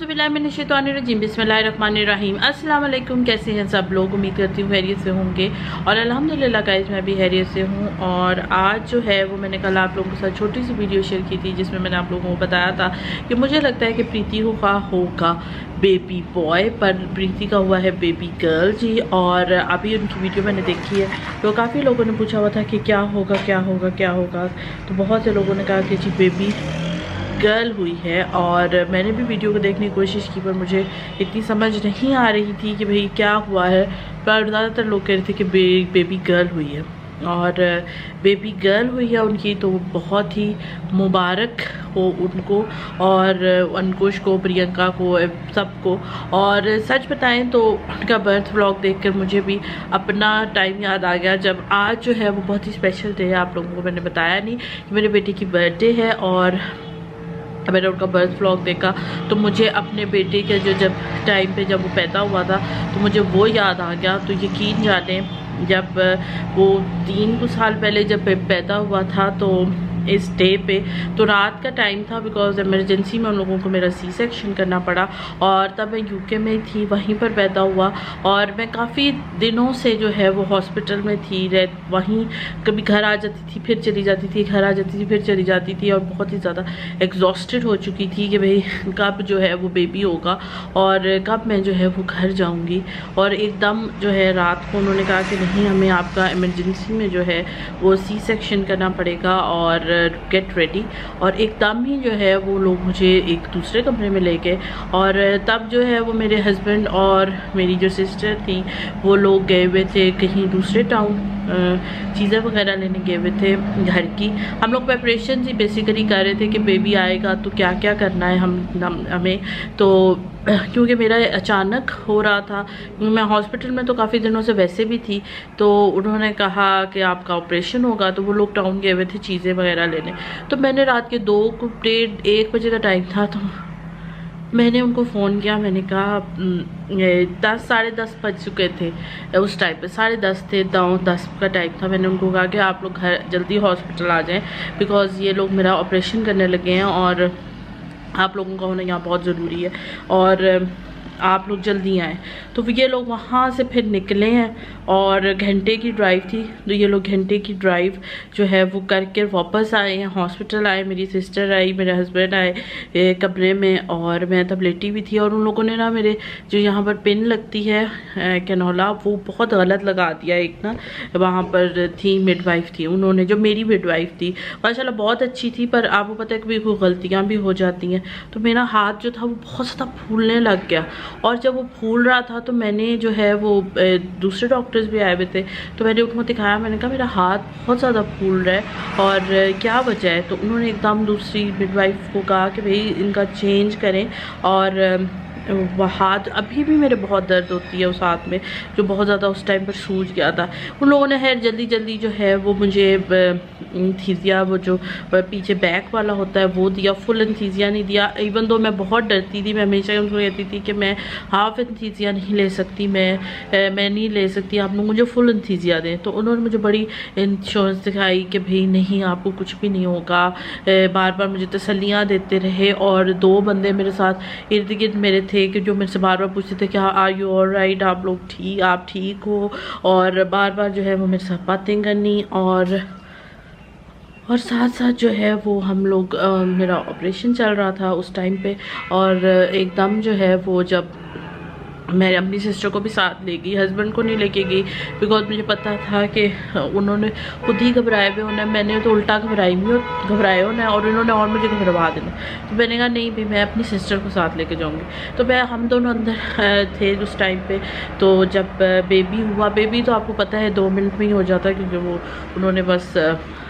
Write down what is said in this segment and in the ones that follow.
बिस्मिल्लाहिर्रहमानिर्रहीम। अस्सलाम वालेकुम। कैसे हैं सब लोग? उम्मीद करती हूँ हैरियत से होंगे और अल्हम्दुलिल्लाह गाइस मैं भी हैरियत से हूँ। और आज जो है वो मैंने कल आप लोगों के साथ छोटी सी वीडियो शेयर की थी जिसमें मैंने आप लोगों को बताया था कि मुझे लगता है कि प्रीति का होगा बेबी बॉय, पर प्रीति का हुआ है बेबी गर्ल जी। और अभी उनकी वीडियो मैंने देखी है तो काफ़ी लोगों ने पूछा हुआ था कि क्या होगा क्या होगा क्या होगा, तो बहुत से लोगों ने कहा कि जी बेबी गर्ल हुई है। और मैंने भी वीडियो को देखने की कोशिश की पर मुझे इतनी समझ नहीं आ रही थी कि भाई क्या हुआ है, पर ज़्यादातर लोग कह रहे थे कि बेबी गर्ल हुई है। और बेबी गर्ल हुई है उनकी तो बहुत ही मुबारक हो उनको और अंकुश को, प्रियंका को, सबको। और सच बताएं तो उनका बर्थ व्लॉग देखकर मुझे भी अपना टाइम याद आ गया जब आज जो है वो बहुत ही स्पेशल डे है। आप लोगों को मैंने बताया नहीं कि मेरे बेटे की बर्थडे है और मैंने उनका बर्थ व्लॉग देखा तो मुझे अपने बेटे के जब टाइम पे जब वो पैदा हुआ था तो मुझे वो याद आ गया। तो यकीन जाने जब वो 3 साल पहले जब पैदा हुआ था तो इस डे पे तो रात का टाइम था, बिकॉज इमरजेंसी में उन लोगों को मेरा सी सेक्शन करना पड़ा और तब मैं यूके में थी, वहीं पर पैदा हुआ। और मैं काफ़ी दिनों से जो है वो हॉस्पिटल में थी, वहीं कभी घर आ जाती थी फिर चली जाती थी, घर आ जाती थी फिर चली जाती थी और बहुत ही ज़्यादा एग्जॉस्टेड हो चुकी थी कि भाई कब जो है वो बेबी होगा और कब मैं जो है वो घर जाऊँगी। और एकदम जो है रात को उन्होंने कहा कि नहीं, हमें आपका इमरजेंसी में जो है वो सी सेक्शन करना पड़ेगा और गेट रेडी। और एकदम ही जो है वो लोग मुझे एक दूसरे कमरे में ले गए और तब जो है वो मेरे हस्बैंड और मेरी जो सिस्टर थी वो लोग गए हुए थे कहीं दूसरे टाउन, चीज़ें वगैरह लेने गए हुए थे घर की। हम लोग प्रेपरेशन ही बेसिकली कर रहे थे कि बेबी आएगा तो क्या क्या करना है हमें। तो क्योंकि मेरा अचानक हो रहा था, मैं हॉस्पिटल में तो काफ़ी दिनों से वैसे भी थी, तो उन्होंने कहा कि आपका ऑपरेशन होगा तो वो लोग टाउन गए हुए थे चीज़ें वगैरह लेने। तो मैंने रात के 2-1 बजे का टाइम था तो मैंने उनको फ़ोन किया। मैंने कहा 10-10:30 बज चुके थे उस टाइम पे, 10:30 थे, 10 का टाइम था। मैंने उनको कहा कि आप लोग घर जल्दी हॉस्पिटल आ जाएं बिकॉज़ ये लोग मेरा ऑपरेशन करने लगे हैं और आप लोगों का होना यहाँ बहुत ज़रूरी है और आप लोग जल्दी आएँ। तो ये लोग वहाँ से फिर निकले हैं और घंटे की ड्राइव थी, तो ये लोग घंटे की ड्राइव जो है वो करके वापस आए हैं, हॉस्पिटल आए। मेरी सिस्टर आई, मेरे हस्बैंड आए कमरे में और मैं तब लेटी भी थी। और उन लोगों ने ना मेरे जो यहाँ पर पिन लगती है कैनोला, वो बहुत गलत लगा दिया। एक ना वहाँ पर थी मिडवाइफ थी, उन्होंने जो मेरी मिडवाइफ थी माशाल्लाह बहुत अच्छी थी, पर आपको पता है कि कोई गलतियाँ भी हो जाती हैं। तो मेरा हाथ जो था वो बहुत ज़्यादा फूलने लग गया और जब वो फूल रहा था तो मैंने जो है वो दूसरे डॉक्टर्स भी आए हुए थे तो मैंने उनको दिखाया। मैंने कहा मेरा हाथ बहुत ज़्यादा फूल रहा है और क्या वजह है। तो उन्होंने एकदम दूसरी मिडवाइफ को कहा कि भाई इनका चेंज करें। और वह हाथ अभी भी मेरे बहुत दर्द होती है उस हाथ में जो बहुत ज़्यादा उस टाइम पर सूज गया था। उन लोगों ने है जल्दी जो है वो मुझे एंथीसिया, वो जो पीछे बैक वाला होता है वो दिया, फुल एंथीसिया नहीं दिया। इवन दो मैं बहुत डरती थी, मैं हमेशा उनको कहती थी कि मैं हाफ एंथीसिया नहीं ले सकती, मैं नहीं ले सकती, आप लोग मुझे फुल एंथीसिया दें। तो उन्होंने मुझे बड़ी इंश्योरेंस दिखाई कि भाई नहीं आपको कुछ भी नहीं होगा, बार बार मुझे तसल्लियाँ देते रहे। और 2 बंदे मेरे साथ इर्द गिर्द मेरे थे कि जो मेरे से बार बार पूछते थे कि आर यू ऑलराइट, आप ठीक हो, और बार बार जो है वो मेरे साथ बातें करनी। और साथ साथ जो है वो हम लोग मेरा ऑपरेशन चल रहा था उस टाइम पे। और एकदम जो है वो जब मैं अपनी सिस्टर को भी साथ ले गई, हस्बैंड को नहीं लेके गई बिकॉज मुझे पता था कि उन्होंने खुद ही घबराए हुए होना, मैंने तो उल्टा घबराए होना और उन्होंने और मुझे घबरा देना। तो मैंने कहा नहीं भाई मैं अपनी सिस्टर को साथ लेके जाऊंगी। तो हम दोनों अंदर थे उस टाइम पे। तो जब बेबी हुआ, बेबी तो आपको पता है 2 मिनट में ही हो जाता है क्योंकि वो उन्होंने बस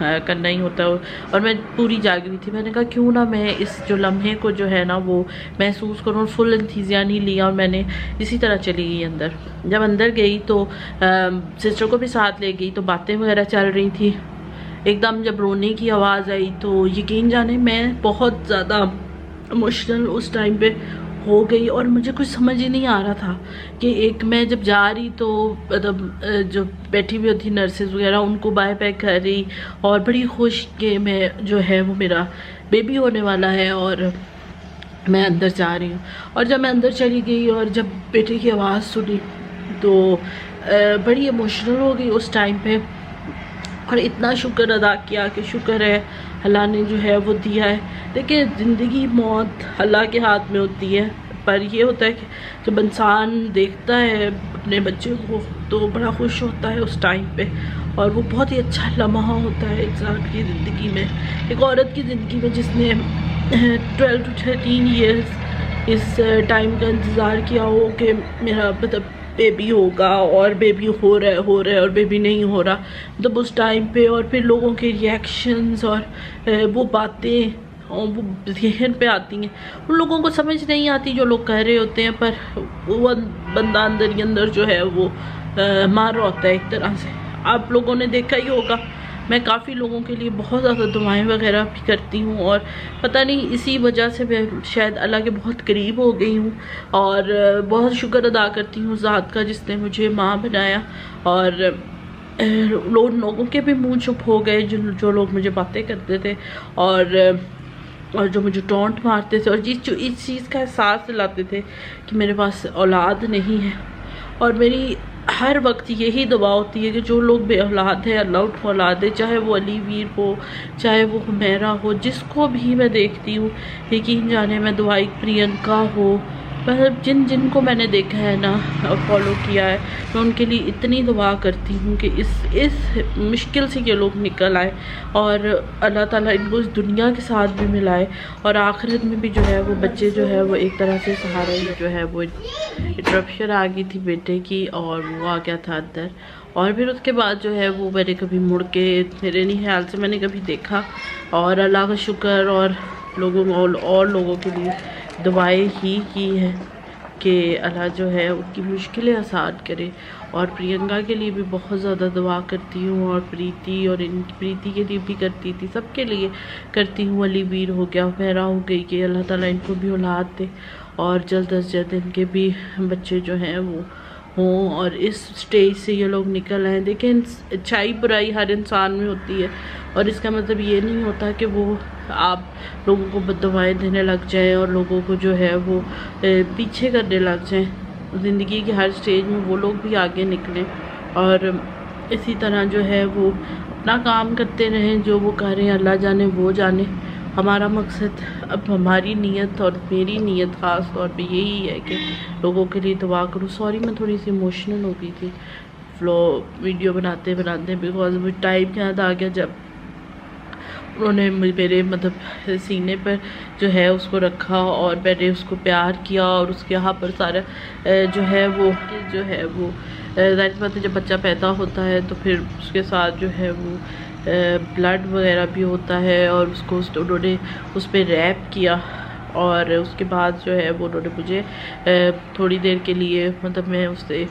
करना ही होता है। और मैं पूरी जाग रही थी, मैंने कहा क्यों ना मैं इस जो लम्हे को जो है ना वो महसूस करूँ। फुल एंथीसिया नहीं लिया और मैंने इसी तरह चली गई अंदर। जब अंदर गई तो सिस्टर को भी साथ ले गई, तो बातें वगैरह चल रही थी। एकदम जब रोने की आवाज़ आई तो यकीन जाने मैं बहुत ज़्यादा इमोशनल उस टाइम पे हो गई और मुझे कुछ समझ ही नहीं आ रहा था कि एक मैं जब जा रही तो मतलब जो बैठी हुई थी नर्सेज वगैरह उनको बाय पैक कर रही और बड़ी खुश कि मैं जो है वो मेरा बेबी होने वाला है। और मैं अंदर जा रही हूँ। और जब मैं अंदर चली गई और जब बेटे की आवाज़ सुनी तो बड़ी इमोशनल हो गई उस टाइम पे, और इतना शुक्र अदा किया कि शुक्र है अल्लाह ने जो है वो दिया है। देखिए ज़िंदगी मौत अल्लाह के हाथ में होती है, पर ये होता है कि जब इंसान देखता है अपने बच्चे को तो बड़ा खुश होता है उस टाइम पे, और वो बहुत ही अच्छा लम्हा होता है इंसान की ज़िंदगी में, एक औरत की ज़िंदगी में जिसने 12 to 13 ईयर्स इस टाइम का इंतज़ार किया हो कि मेरा मतलब बेबी होगा, और बेबी हो रहा है और बेबी नहीं हो रहा, मतलब उस टाइम पे। और फिर लोगों के रिएक्शंस और वो बातें और वो जहन पे आती हैं, उन लोगों को समझ नहीं आती जो लोग कह रहे होते हैं, पर वो बंदा अंदर ही अंदर जो है वो मार रहा होता है एक तरह से। आप लोगों ने देखा ही होगा, मैं काफ़ी लोगों के लिए बहुत ज़्यादा दुआएं वगैरह भी करती हूँ, और पता नहीं इसी वजह से मैं शायद अल्लाह के बहुत करीब हो गई हूँ, और बहुत शुक्र अदा करती हूँ ज़ात का जिसने मुझे माँ बनाया। और लोगों के भी मुँह चुप हो गए जो लोग मुझे बातें करते थे और जो मुझे टॉन्ट मारते थे, और इस चीज़ का एहसास दिलाते थे कि मेरे पास औलाद नहीं है। और मेरी हर वक्त यही दुआ होती है कि जो लोग बे औलाद है अल्लाह उनको औलाद दे, चाहे वो अली वीर हो, चाहे वो हुमैरा हो, जिसको भी मैं देखती हूँ, यकीन जाने मैं दुआई प्रियंका हो, मतलब जिनको मैंने देखा है ना और फॉलो किया है, मैं उनके लिए इतनी दुआ करती हूँ कि इस मुश्किल से ये लोग निकल आए, और अल्लाह ताला इनको इस दुनिया के साथ भी मिलाए, और आखिरत में भी जो है वो बच्चे जो है वो एक तरह से सहारा ही जो है वो इंटरप्शन आ गई थी बेटे की, और वो आ गया था अंदर। और फिर उसके बाद जो है वो मैंने कभी मुड़ के, मेरे नहीं ख्याल से मैंने कभी देखा, और अल्लाह का शुक्र और लोगों के लिए दुआएं ही की है कि अल्लाह जो है उनकी मुश्किलें आसान करे। और प्रियंका के लिए भी बहुत ज़्यादा दुआ करती हूँ, और प्रीति के लिए भी करती थी, सबके लिए करती हूँ। अली वीर हो गया, हुमैरा हो गई, कि अल्लाह ताला इनको भी औलाद दे, और जल्द अज जल्द इनके भी बच्चे जो हैं वो हों, और इस स्टेज से ये लोग निकल आए। देखें अच्छाई बुराई हर इंसान में होती है, और इसका मतलब ये नहीं होता कि वो आप लोगों को बद्दुआएं देने लग जाएं और लोगों को जो है वो पीछे करने लग जाएं। ज़िंदगी के हर स्टेज में वो लोग भी आगे निकलें, और इसी तरह जो है वो अपना काम करते रहें, जो वो कर रहे हैं अल्लाह जाने वो जाने। हमारा मकसद, अब हमारी नीयत और मेरी नीयत ख़ास तौर पे यही है कि लोगों के लिए दुआ करूँ। सॉरी मैं थोड़ी सी इमोशनल हो गई थी वीडियो बनाते बिकॉज मुझे टाइम याद आ गया जब उन्होंने मेरे मतलब सीने पर जो है उसको रखा, और मैंने उसको प्यार किया, और उसके यहाँ पर सारा जो है वो जाहिर बात है जब बच्चा पैदा होता है तो फिर उसके साथ जो है वो ब्लड वगैरह भी होता है, और उसको उन्होंने उस पर रैप किया, और उसके बाद जो है वो उन्होंने मुझे थोड़ी देर के लिए मतलब मैं उससे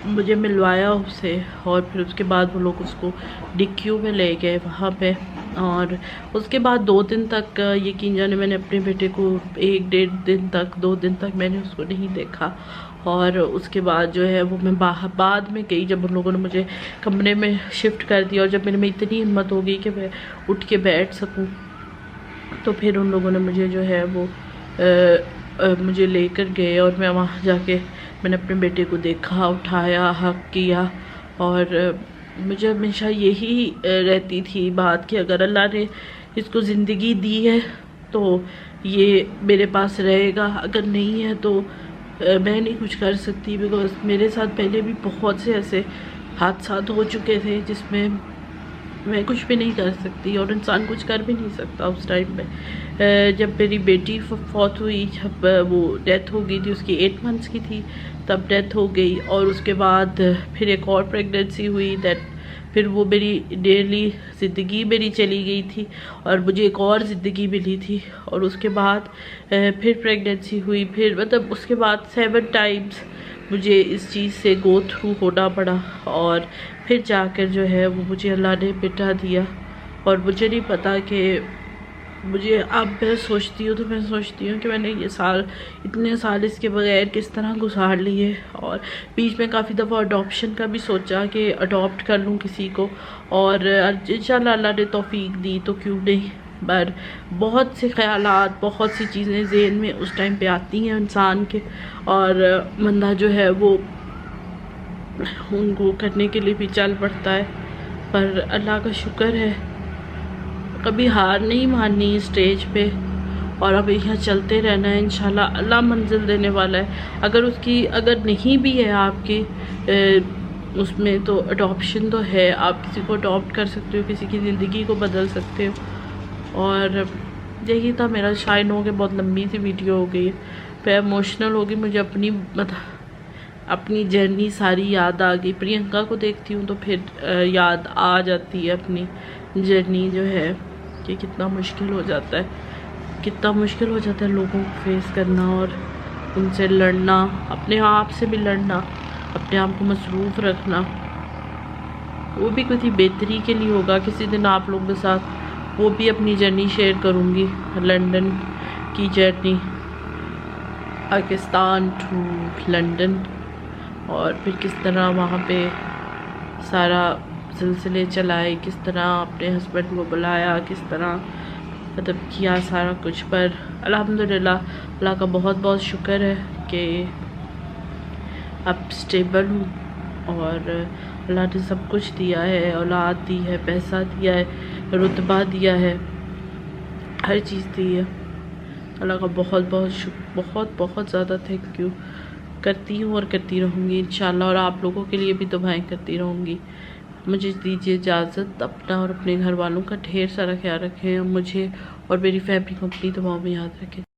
मुझे मिलवाया उससे, और फिर उसके बाद वो लोग उसको DQ में ले गए वहाँ पे। और उसके बाद 2 दिन तक यकीन जाने मैंने अपने बेटे को 1-1.5 दिन तक 2 दिन तक मैंने उसको नहीं देखा। और उसके बाद जो है वो मैं बाद में गई जब उन लोगों ने मुझे कमरे में शिफ्ट कर दिया, और जब मेरे में इतनी हिम्मत हो गई कि मैं उठ के बैठ सकूं, तो फिर उन लोगों ने मुझे जो है वो मुझे लेकर गए, और मैं वहाँ जाके मैंने अपने बेटे को देखा, उठाया, हक किया। और मुझे हमेशा यही रहती थी बात कि अगर अल्लाह ने इसको ज़िंदगी दी है तो ये मेरे पास रहेगा, अगर नहीं है तो मैं नहीं कुछ कर सकती। बिकॉज मेरे साथ पहले भी बहुत से ऐसे हादसात हो चुके थे जिसमें मैं कुछ भी नहीं कर सकती, और इंसान कुछ कर भी नहीं सकता। उस टाइम में जब मेरी बेटी फौत हुई, जब वो डेथ हो गई थी, उसकी 8 मंथ्स की थी तब डेथ हो गई, और उसके बाद फिर एक और प्रेगनेंसी हुई, दैट फिर वो मेरी डेली ज़िंदगी मेरी चली गई थी, और मुझे एक और ज़िंदगी मिली थी। और उसके बाद फिर प्रेगनेंसी हुई, फिर मतलब उसके बाद 7 टाइम्स मुझे इस चीज़ से गो थ्रू होना पड़ा, और फिर जाकर जो है वो मुझे अल्लाह ने बेटा दिया। और मुझे नहीं पता कि मुझे, अब मैं सोचती हूँ तो मैं सोचती हूँ कि मैंने ये साल इतने साल इसके बगैर किस तरह गुजार लिए। और बीच में काफ़ी दफ़ा अडॉप्शन का भी सोचा कि अडॉप्ट कर लूँ किसी को, और इंशाल्लाह अल्लाह ने तौफीक दी तो क्यों नहीं। पर बहुत से ख़यालात, बहुत सी चीज़ें ज़हन में उस टाइम पे आती हैं इंसान के, और बंदा जो है वो उनको करने के लिए भी चल पड़ता है। पर अल्लाह का शुक्र है, कभी हार नहीं माननी इस स्टेज पे, और अब यहाँ चलते रहना है। इंशाल्लाह अल्लाह मंजिल देने वाला है। अगर नहीं भी है आपकी उसमें, तो अडॉप्शन तो है, आप किसी को अडॉप्ट कर सकते हो, किसी की ज़िंदगी को बदल सकते हो। और यही था मेरा, शायद हो के बहुत लंबी सी वीडियो हो गई है, फिर इमोशनल होगी, मुझे अपनी जर्नी सारी याद आ गई। प्रियंका को देखती हूँ तो फिर याद आ जाती है अपनी जर्नी जो है, कि कितना मुश्किल हो जाता है, कितना मुश्किल हो जाता है लोगों को फेस करना और उनसे लड़ना, अपने आप से भी लड़ना, अपने आप को मसरूफ़ रखना। वो भी किसी बेहतरी के लिए होगा। किसी दिन आप लोगों के साथ वो भी अपनी जर्नी शेयर करूँगी, लंदन की जर्नी, पाकिस्तान टू लंदन, और फिर किस तरह वहाँ पे सारा सिलसिले चलाए, किस तरह अपने हस्बैंड को बुलाया, किस तरह मतलब किया सारा कुछ। पर अल्हम्दुलिल्लाह अल्लाह का बहुत बहुत शुक्र है कि अब स्टेबल हूँ, और अल्लाह ने सब कुछ दिया है, औलाद दी है, पैसा दिया है, रुतबा दिया है, हर चीज़ दी है। अल्लाह का बहुत बहुत बहुत ज़्यादा थैंक यू करती हूँ और करती रहूँगी इंशाल्लाह, और आप लोगों के लिए भी दुआएं करती रहूँगी। मुझे दीजिए इजाज़त। अपना और अपने घर वालों का ढेर सारा ख्याल रखें, मुझे और मेरी फैमिली को अपनी दुआओं में याद रखें।